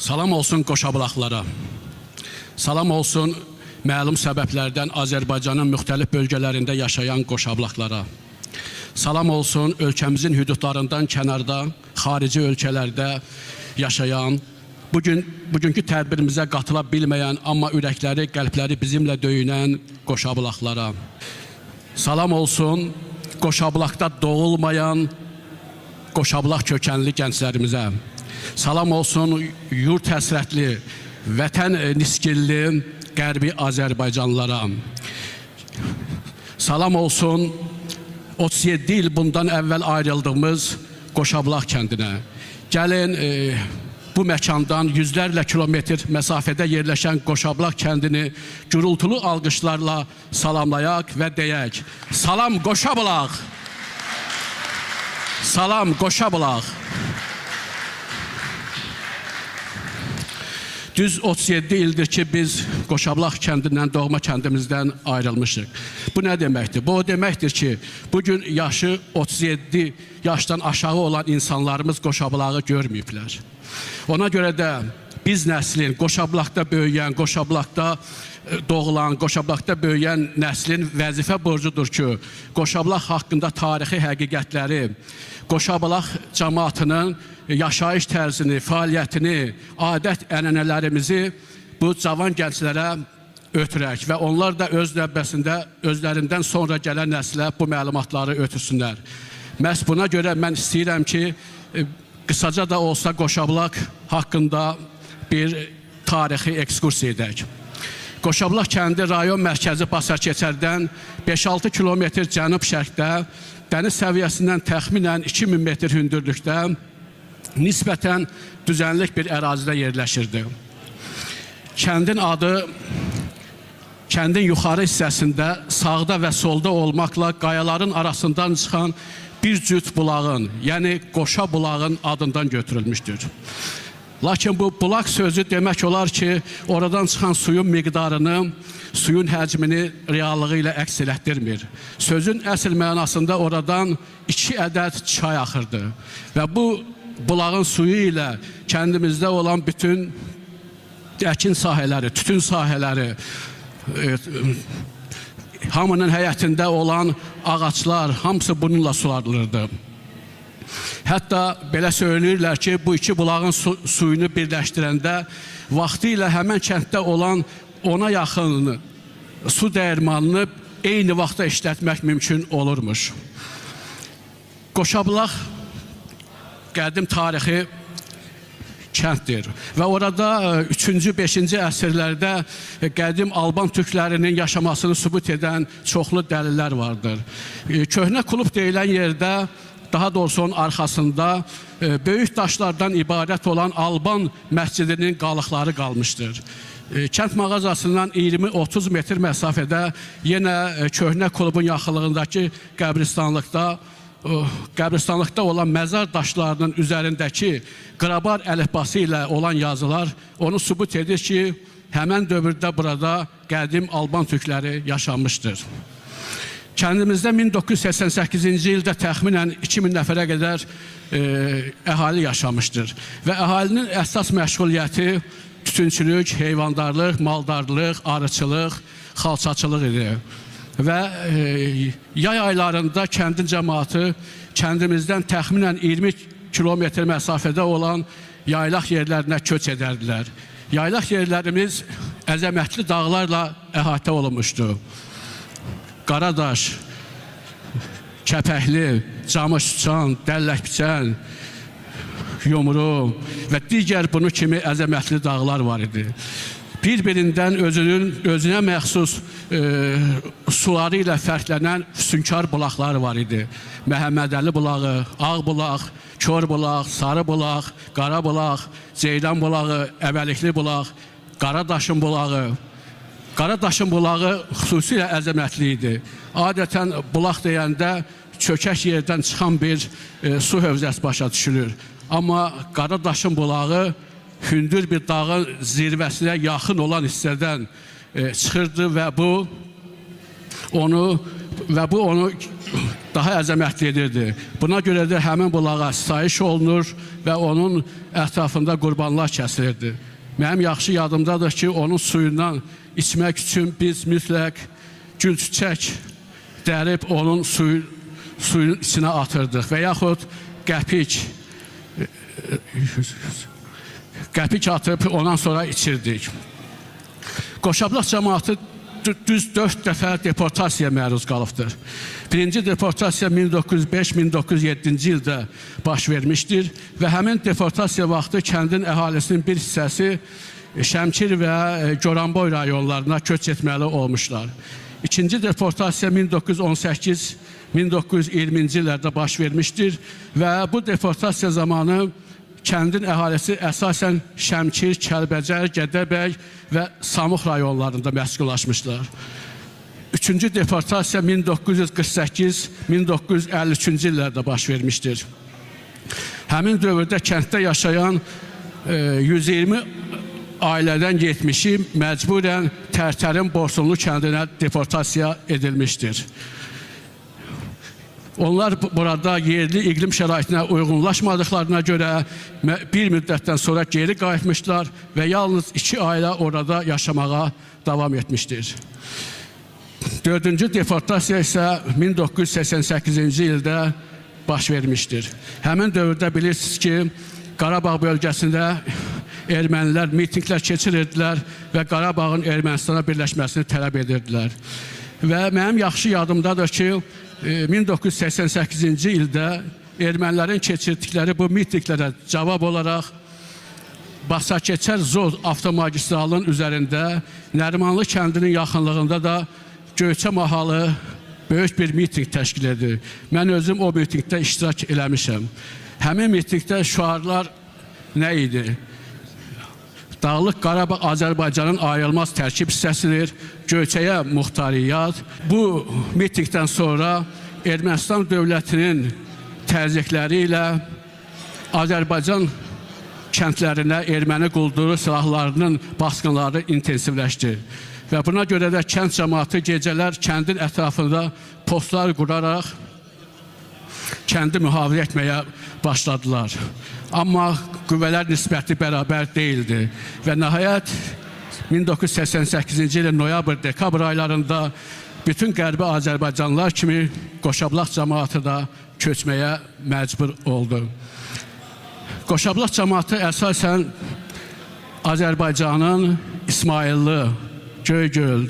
Salam olsun qoşabılaqlara. Salam olsun məlum səbəblərdən Azərbaycanın müxtəlif bölgələrində yaşayan qoşabılaqlara. Salam olsun ölkəmizin hüdudlarından kənarda, xarici ölkələrdə yaşayan, bugünkü tədbirimizə qatıla bilməyən, amma ürəkləri, qəlbləri bizimlə döyünən qoşabılaqlara. Salam olsun qoşabılaqda doğulmayan qoşabılaq kökənli gənclərimizə. Salam olsun yurt həsrətli, vətən niskilli qərbi Azərbaycanlılara. Salam olsun 37 il bundan əvvəl ayrıldığımız Qoşabılaq kəndinə. Gəlin bu məkandan yüzlərlə kilometr məsafədə yerləşən Qoşabılaq kəndini gürültülü alqışlarla salamlayaq və deyək: Salam Qoşabılaq! Salam Qoşabılaq! Düz 37 ildir ki biz Qoşabılaq kəndindən, doğma kəndimizdən ayrılmışıq. Bu nə deməkdir? Bu o deməkdir ki, bugün yaşı 37 yaşdan aşağı olan insanlarımız Qoşabılağı görməyiblər. Ona görə də biz nəslin, Qoşabılaqda böyüyən, Qoşabılaqda doğulan, Qoşabılaqda böyüyən nəslin vəzifə borcudur ki, Qoşabılaq haqqında tarixi həqiqətləri, Qoşabılaq cəmaatının yaşayış tərzini, fəaliyyətini, adət-ənənələrimizi bu cavan gənclərə ötürək və onlar da öz növbəsində özlərindən sonra gələn nəslə bu məlumatları ötürsünlər. Məhz buna görə mən istəyirəm ki, qısaca da olsa Qoşabılaq haqqında bir tarixi ekskursiya edək. Qoşabılaq kəndi rayon mərkəzi Basarkeçərdən 5-6 kilometr cənub-şərqdə, dəniz səviyyəsindən təxminən 2000 metr hündürlükdə, nisbətən düzənlik bir ərazidə yerləşirdi. Kəndin adı, kəndin yuxarı hissəsində sağda və solda olmaqla qayaların arasından çıxan bir cüt bulağın, yəni Qoşa bulağın adından götürülmüşdür. Lakin bu bulaq sözü demək olar ki, oradan çıxan suyun miqdarını, suyun həcmini reallığı ilə əks elətdirmir. Sözün əsl mənasında oradan 2 ədəd çay axırdı və bu bulağın suyu ilə kəndimizdə olan bütün əkin sahələri, tütün sahələri, hamının həyətində olan ağaçlar, hamısı bununla sularılırdı. Hətta belə söyləyirlər ki, bu iki bulağın suyunu birləşdirəndə vaxtı ilə həmən kənddə olan 10-a yaxın su dəyirmanını eyni vaxtda işlətmək mümkün olurmuş. Qoşabılaq qədim tarixi kənddir və orada 3-cü, 5-ci əsrlərdə qədim Alban türklərinin yaşamasını sübut edən çoxlu dəlillər vardır. Köhnə klub deyilən yerdə, daha doğrusu onun arxasında böyük daşlardan ibarət olan Alban məscidinin qalıqları qalmışdır. Kənd mağazasından 20-30 metr məsafədə yenə köhnə klubun yaxınlığındakı qəbristanlıqda olan məzar daşlarının üzərindəki qrabar əlifbası ilə olan yazılar onu sübut edir ki, həmən dövrdə burada qədim Alban türkləri yaşanmışdır. Kəndimizdə 1988-ci ildə təxminən 2000 nəfərə qədər əhali yaşamışdır və əhalinin əsas məşğuliyyəti tütünçülük, heyvandarlıq, maldarlıq, arıçılıq, xalçaçılıq idi. Və yay aylarında kəndin cəmaatı kəndimizdən təxminən 20 kilometr məsafədə olan yaylaq yerlərinə köç edərdilər. Yaylaq yerlərimiz əzəmətli dağlarla əhatə olunmuşdu. Qaradaş, Kəpəkli, Camışçan, Dəlləkbiçən, Yumru və digər bunu kimi əzəmətli dağlar var idi. Bir-birindən özünə məxsus suları ilə fərqlənən füsunkar bulaqlar var idi. Məhəmmədəli bulağı, Ağ bulaq, Kör bulaq, Sarı bulaq, Qara bulaq, Ceylan bulağı, Əbəlikli bulaq, Qaradaşın bulağı. Qaradaşın bulağı xüsusilə əzəmətli idi. Adətən bulaq deyəndə çökək yerdən çıxan bir su hövzəsi başa düşülür. Amma Qaradaşın bulağı hündür bir dağın zirvəsinə yaxın olan hissədən çıxırdı və bu onu və bu onu daha əzəmətli edirdi. Buna görə də həmin bulağa sitayiş olunur və onun ətrafında qurbanlar kəsilirdi. Mənim yaxşı yadımdadır ki, onun suyundan içmək üçün biz mütləq gül çiçək dərib onun suyun içinə atırdıq və yaxud qəpik atıb ondan sonra içirdik. Qoşablaq cəmaatı düz 4 dəfə deportasiyaya məruz qalıbdır. Birinci deportasiya 1905-1907-ci ildə baş vermişdir və həmin deportasiya vaxtı kəndin əhalisinin bir hissəsi Şəmkir və Goranboy rayonlarına köç etməli olmuşlar. İkinci deportasiya 1918-1920-ci illərdə baş vermişdir və bu deportasiya zamanı kəndin əhalisi əsasən Şəmkir, Kəlbəcər, Gədəbəy və Samux rayonlarında məskunlaşmışlar. Üçüncü deportasiya 1948-1953-cü illərdə baş vermişdir. Həmin dövrdə kənddə yaşayan 120 ailədən 70-i məcburən Tərtərin Borsunlu kəndinə deportasiya edilmişdir. Onlar burada yerli iqlim şəraitinə uyğunlaşmadıqlarına görə bir müddətdən sonra geri qayıtmışlar və yalnız 2 ailə orada yaşamağa davam etmişdir. Dördüncü deportasiya isə 1988-ci ildə baş vermişdir. Həmin dövrdə bilirsiniz ki, Qarabağ bölgəsində ermənilər mitinglər keçirirdilər və Qarabağın Ermənistana birləşməsini tələb edirdilər. Və mənim yaxşı yadımdadır ki, 1988-ci ildə ermənilərin keçirdikləri bu mitinglərə cavab olaraq Basakəçər-Zod avtomagistralının üzərində Nərimanlı kəndinin yaxınlığında da Göyçə mahalı böyük bir miting təşkil edir. Mən özüm o mitingdə iştirak eləmişəm. Həmin mitingdə şüarlar nə idi? Dağlıq Qarabağ Azərbaycanın ayrılmaz tərkib hissəsidir. Göyçəyə muxtariyyat. Bu mitingdən sonra Ermənistan dövlətinin təzyiqləri ilə Azərbaycan kəndlərinə erməni qulduru silahlarının basqınları intensivləşdi. Və buna görə də kənd cəmaatı gecələr kəndin ətrafında postlar quraraq kəndi mühafizə etməyə başladılar. Amma qüvvələr nisbəti bərabər deyildi. Və nəhayət 1988-ci ilin noyabr-dekabr aylarında bütün qərbi Azərbaycanlılar kimi Qoşablaq cəmaatı da köçməyə məcbur oldu. Qoşablaq cəmaatı əsasən Azərbaycanın İsmayıllı, Göygöl,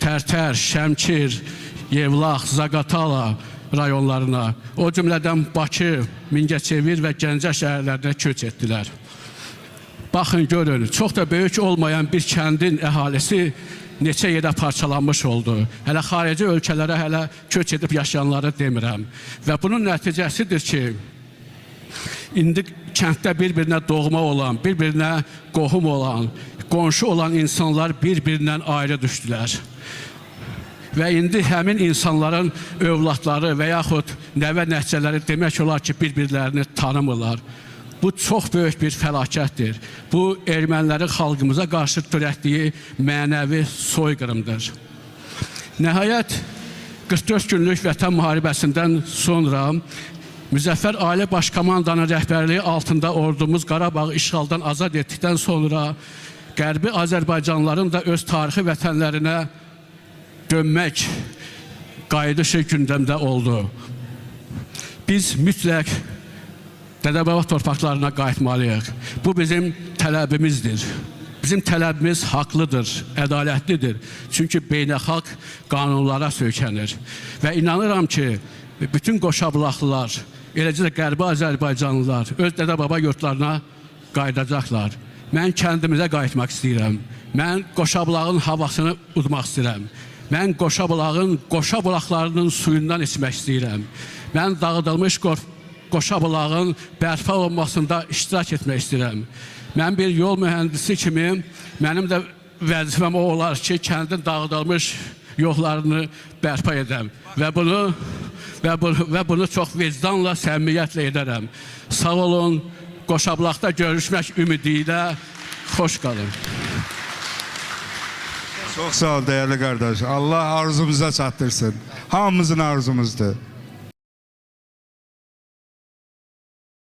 Tərtər, Şəmkir, Yevlax, Zaqatala rayonlarına, o cümlədən Bakı, Mingəçevir və Gəncə şəhərlərinə köç etdilər. Baxın, görün, çox da böyük olmayan bir kəndin əhalisi neçə yerə parçalanmış oldu. Hələ xarici ölkələrə hələ köç edib yaşayanları demirəm. Və bunun nəticəsidir ki, indi kənddə bir-birinə doğma olan, bir-birinə qohum olan, qonşu olan insanlar bir-birindən ayrı düşdülər. Və indi həmin insanların övladları və yaxud nəvə nəticələri demək olar ki, bir-birlərini tanımırlar. Bu çox böyük bir fəlakətdir. Bu, ermənilərin xalqımıza qarşı törətdiyi mənəvi soyqırımdır. Nəhayət, 44 günlük vətən müharibəsindən sonra Müzəffər Ali Başkomandanın rəhbərliyi altında ordumuz Qarabağı işğaldan azad etdikdən sonra Qərbi Azərbaycanlıların da öz tarixi vətənlərinə dönmək qayıdışı gündəmdə oldu. Biz mütləq Dədəbaba torpaqlarına qayıtmalıyıq. Bu bizim tələbimizdir. Bizim tələbimiz haqlıdır, ədalətlidir. Çünki beynəlxalq qanunlara söykənir. Və inanıram ki, bütün Qoşablaqlılar, eləcə də Qərbi Azərbaycanlılar öz Dədəbaba yurtlarına qayıdacaqlar. Mən kəndimizə qayıtmaq istəyirəm. Mən Qoşablağın havasını udmaq istəyirəm. Mən Qoşablaqlarının suyundan içmək istəyirəm. Mən dağıdılmış Qoşablağın bərpa olunmasında iştirak etmək istəyirəm. Mən bir yol mühəndisi kimi, mənim də vəzifəm o olar ki, kəndin dağıdılmış yollarını bərpa edəm. Və bunu çox vicdanla, səmimiyyətlə edərəm. Sağ olun, Qoşablaqda görüşmək ümidi ilə xoş qalın. Çox sağ ol dəyərli qardaş. Allah arzumuza çatdırsın. Hamımızın arzumuzdur.